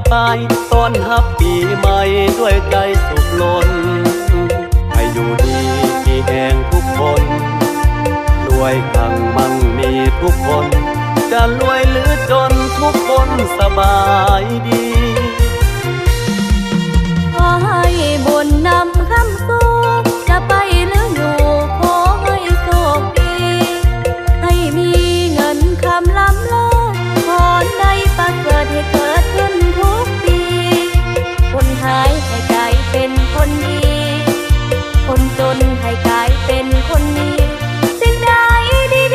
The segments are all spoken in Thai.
ไปต้อนรับปีใหม่ด้วยใจสุขล้นให้อยู่ดีมีแห่งทุกคนรวยทั้งมั่งมีทุกคนจะรวยหรือจนทุกคนสบายดีขอให้บุญนำคำสู้จะไปหรืออยู่ขอให้โชคดีให้มีเงินคำล้ำเลิศพรได้ประเสริฐให้เกิดขึ้นทุกปีคนหายให้กลายเป็นคนดีคนจนให้กลายเป็นคนดีสิ่งใด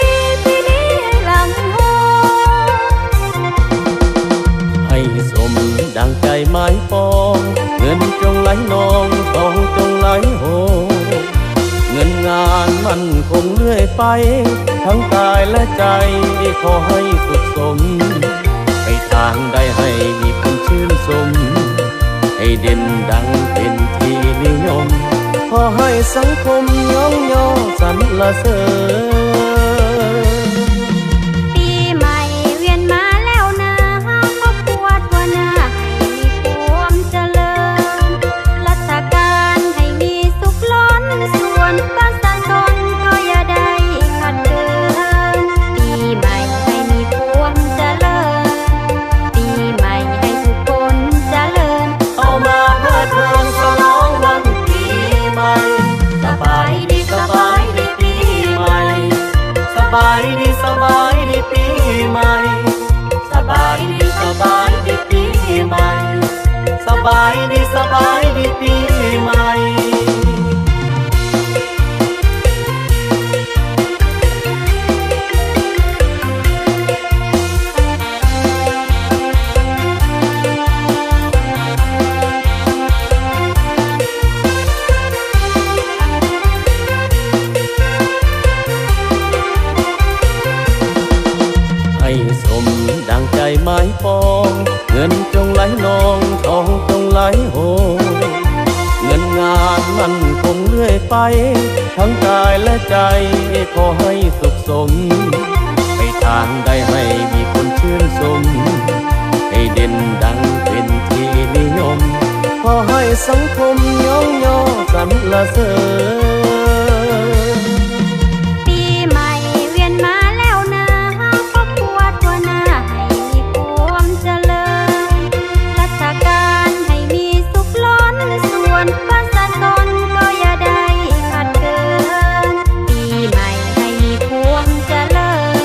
ดีๆปีนี้ให้หลังโหให้สมดังใจหมายปองเงินจงไหลนองทองจงไหลโหเงินงานมันคงเรื่อยไปทั้งกายและใจขอให้สุขสมไปทางใดให้มีคนชื่นชมให้เด่นดังเป็นที่นิยมขอให้สังคมย่องย่อสรรเสริญปีใหม่เวียนมาแล้วนะครอบครัวทั่วหน้าให้มีความเจริญรัชกาลให้มีสุขล้นส่วนประชาชนก็อย่าได้ขาดเกินปีใหม่ให้มีความเจริญปีใหม่ให้ทุกคนเจริญเอามาเพื่อเทิงฉลองวันปีใหม่สบายดีสบายดีปีใหม่สบายดีสบายดีปีใหม่สบายดีสบายดีปีใหม่สบายดีสบายดีปีใหม่ให้สมดังใจหมายปองเงินจงไหลนองทองจงไหลโหเงินงานมันคงเรื่อยไปทั้งกายและใจขอให้สุขสมไปทางใดให้มีคนชื่นชมให้เด่นดังเป็นที่นิยมขอให้สังคมย่องย่อสรรเสริญปีใหม่เวียนมาแล้วนะครอบครัวทั่วหน้าให้มีความเจริญรัชกาลให้มีสุขล้นส่วนประชาชนก็อย่าได้ขาดเกินปีใหม่ให้มีความเจริญ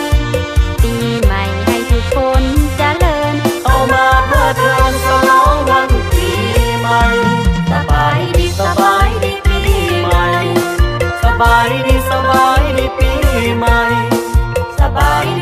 ปีใหม่ให้ทุกคนเจริญเอามาเพื่อเทิงฉลองวันปีใหม่สบายดีสบายดีปีใหม่สบายดีสบายดีปีใหม่สบายดี